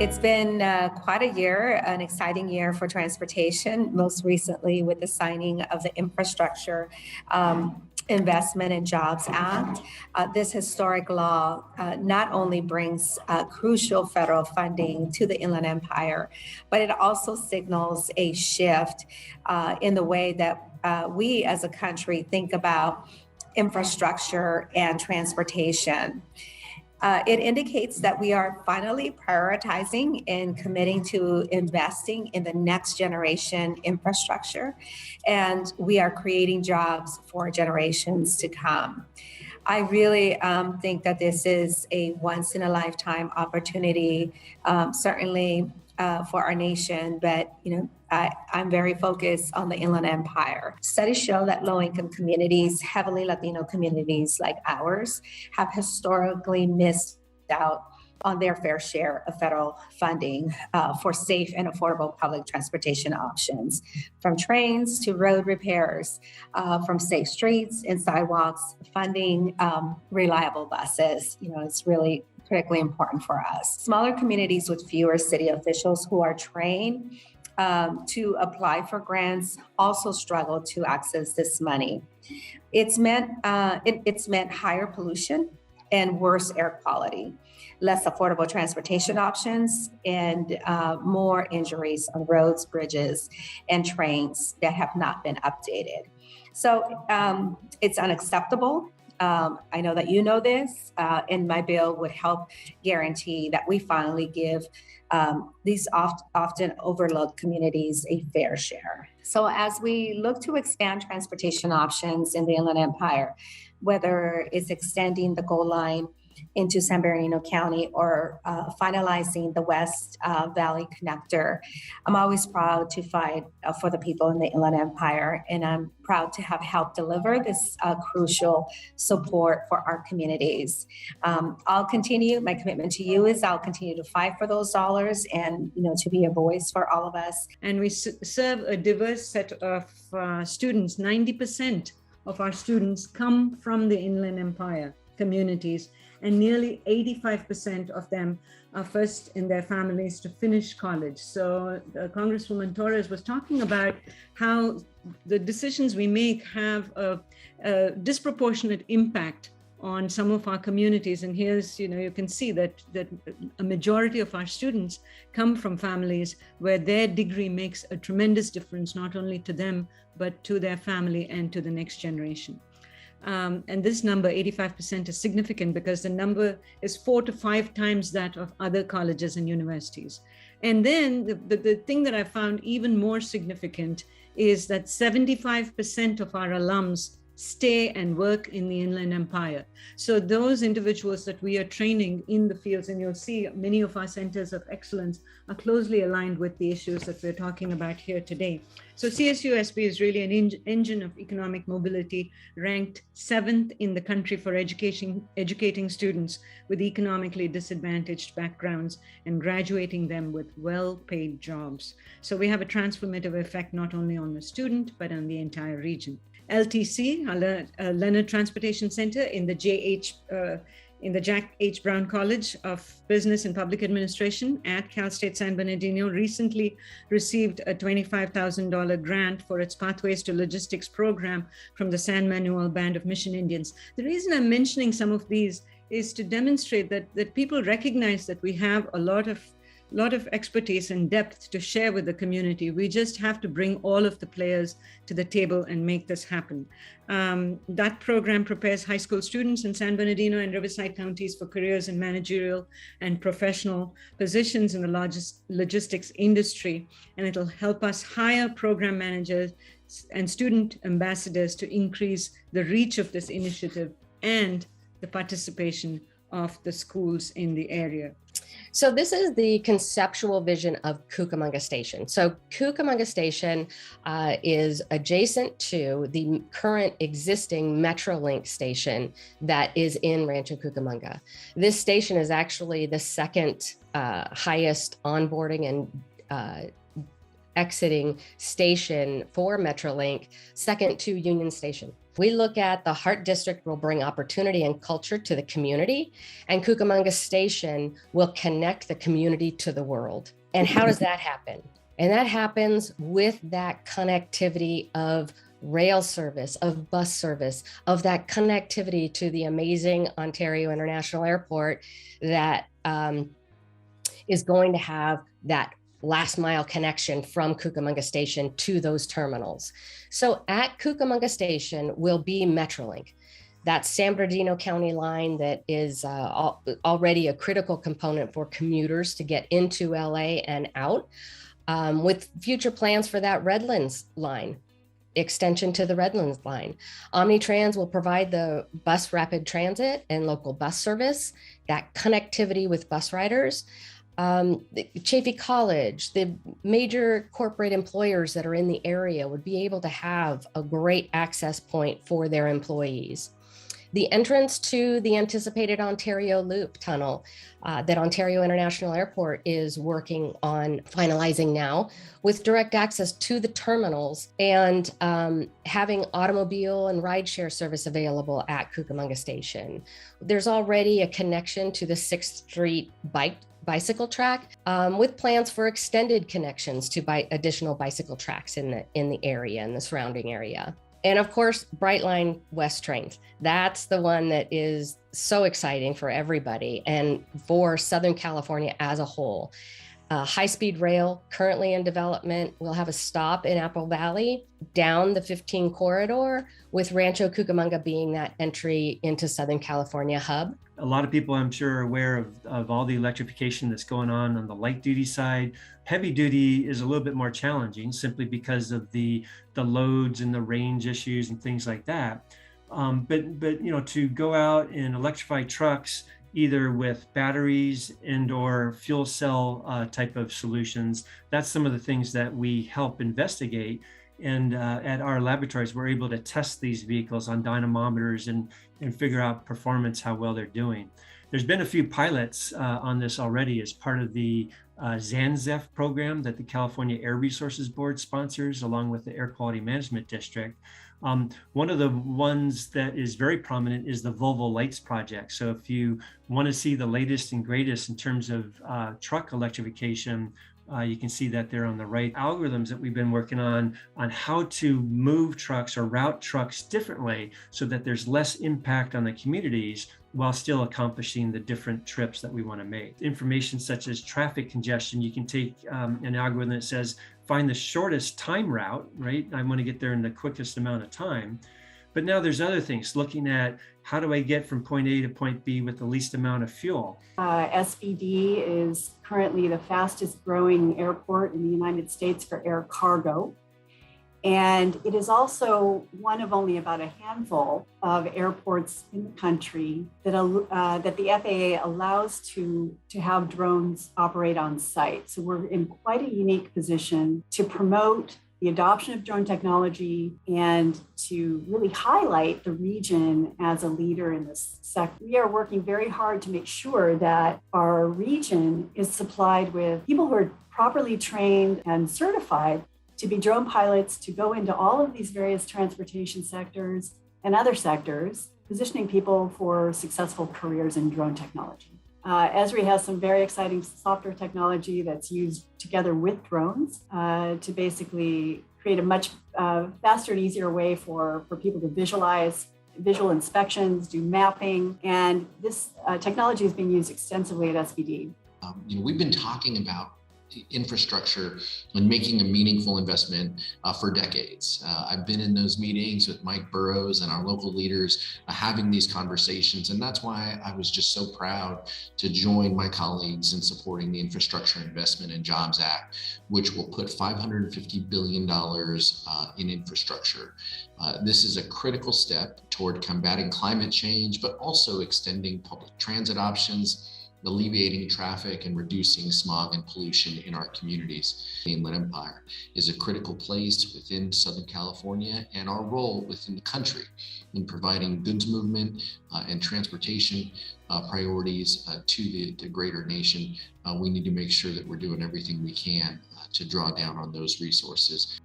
It's been quite a year, an exciting year for transportation, most recently with the signing of the Infrastructure Investment and Jobs Act. This historic law not only brings crucial federal funding to the Inland Empire, but it also signals a shift in the way that we as a country think about infrastructure and transportation. It indicates that we are finally prioritizing and committing to investing in the next generation infrastructure, and we are creating jobs for generations to come. I really think that this is a once in a lifetime opportunity, certainly for our nation, but I'm very focused on the Inland Empire. Studies show that low-income communities, heavily Latino communities like ours, have historically missed out on their fair share of federal funding for safe and affordable public transportation options, from trains to road repairs, from safe streets and sidewalks, funding reliable buses. It's really critically important for us. Smaller communities with fewer city officials who are trained to apply for grants also struggle to access this money. It's meant higher pollution and worse air quality, less affordable transportation options, and more injuries on roads, bridges, and trains that have not been updated. So it's unacceptable. I know that you know this, and my bill would help guarantee that we finally give these often overlooked communities a fair share. So as we look to expand transportation options in the Inland Empire, whether it's extending the goal line into San Bernardino County or finalizing the West Valley Connector, I'm always proud to fight for the people in the Inland Empire, and I'm proud to have helped deliver this crucial support for our communities. I'll continue, my commitment to you is I'll continue to fight for those dollars and to be a voice for all of us. And we serve a diverse set of students. 90% of our students come from the Inland Empire communities, and nearly 85% of them are first in their families to finish college. So Congresswoman Torres was talking about how the decisions we make have a disproportionate impact on some of our communities. And here's, you can see that a majority of our students come from families where their degree makes a tremendous difference, not only to them, but to their family and to the next generation. And this number, 85%, is significant because the number is 4 to 5 times that of other colleges and universities. And then the thing that I found even more significant is that 75% of our alums stay and work in the Inland Empire. So those individuals that we are training in the fields, and you'll see many of our centers of excellence are closely aligned with the issues that we're talking about here today. So CSUSB is really an engine of economic mobility, ranked 7th in the country for educating students with economically disadvantaged backgrounds and graduating them with well-paid jobs. So we have a transformative effect not only on the student, but on the entire region. LTC, our Leonard Transportation Center in the Jack H. Brown College of Business and Public Administration at Cal State San Bernardino, recently received a $25,000 grant for its Pathways to Logistics program from the San Manuel Band of Mission Indians. The reason I'm mentioning some of these is to demonstrate that people recognize that we have a lot of expertise and depth to share with the community. We just have to bring all of the players to the table and make this happen. That program prepares high school students in San Bernardino and Riverside counties for careers in managerial and professional positions in the logistics industry. And it'll help us hire program managers and student ambassadors to increase the reach of this initiative and the participation of the schools in the area. So this is the conceptual vision of Cucamonga Station. So Cucamonga Station is adjacent to the current existing Metrolink station that is in Rancho Cucamonga. This station is actually the second highest onboarding and exiting station for Metrolink, second to Union Station. We look at the Heart District will bring opportunity and culture to the community, and Cucamonga Station will connect the community to the world. And how does that happen? And that happens with that connectivity of rail service, of bus service, of that connectivity to the amazing Ontario International Airport that is going to have that last mile connection from Cucamonga Station to those terminals. So at Cucamonga Station will be Metrolink. That San Bernardino County line that is already a critical component for commuters to get into LA and out, with future plans for that Redlands line, extension to the Redlands line. Omnitrans will provide the bus rapid transit and local bus service, that connectivity with bus riders. Chaffey College, the major corporate employers that are in the area would be able to have a great access point for their employees. The entrance to the anticipated Ontario Loop tunnel that Ontario International Airport is working on finalizing now, with direct access to the terminals and having automobile and rideshare service available at Cucamonga Station. There's already a connection to the 6th Street bicycle track, with plans for extended connections to additional bicycle tracks in the area and the surrounding area. And of course, Brightline West trains. That's the one that is so exciting for everybody and for Southern California as a whole. High-speed rail currently in development. We'll have a stop in Apple Valley down the 15 corridor, with Rancho Cucamonga being that entry into Southern California hub. A lot of people, I'm sure, are aware of all the electrification that's going on the light duty side. Heavy duty is a little bit more challenging simply because of the loads and the range issues and things like that. But you know, to go out and electrify trucks, either with batteries and or fuel cell type of solutions, that's some of the things that we help investigate. And at our laboratories, we're able to test these vehicles on dynamometers and figure out performance, how well they're doing. There's been a few pilots on this already as part of the ZANZEF program that the California Air Resources Board sponsors, along with the Air Quality Management District. One of the ones that is very prominent is the Volvo Lights project. So if you want to see the latest and greatest in terms of truck electrification, you can see that there on the right. Algorithms that we've been working on how to move trucks or route trucks differently so that there's less impact on the communities while still accomplishing the different trips that we want to make. Information such as traffic congestion, you can take an algorithm that says, find the shortest time route, right? I want to get there in the quickest amount of time. But now there's other things, looking at how do I get from point A to point B with the least amount of fuel? SVD is currently the fastest growing airport in the United States for air cargo. And it is also one of only about a handful of airports in the country that the FAA allows to have drones operate on site. So we're in quite a unique position to promote the adoption of drone technology and to really highlight the region as a leader in this sector. We are working very hard to make sure that our region is supplied with people who are properly trained and certified to be drone pilots, to go into all of these various transportation sectors and other sectors, positioning people for successful careers in drone technology. Esri has some very exciting software technology that's used together with drones to basically create a much faster and easier way for people to visualize visual inspections, do mapping, and this technology is being used extensively at SVD. We've been talking about infrastructure and making a meaningful investment for decades. I've been in those meetings with Mike Burrows and our local leaders having these conversations, and that's why I was just so proud to join my colleagues in supporting the Infrastructure Investment and Jobs Act, which will put $550 billion in infrastructure. This is a critical step toward combating climate change, but also extending public transit options, alleviating traffic and reducing smog and pollution in our communities. The Inland Empire is a critical place within Southern California and our role within the country in providing goods movement and transportation priorities to the greater nation. We need to make sure that we're doing everything we can to draw down on those resources.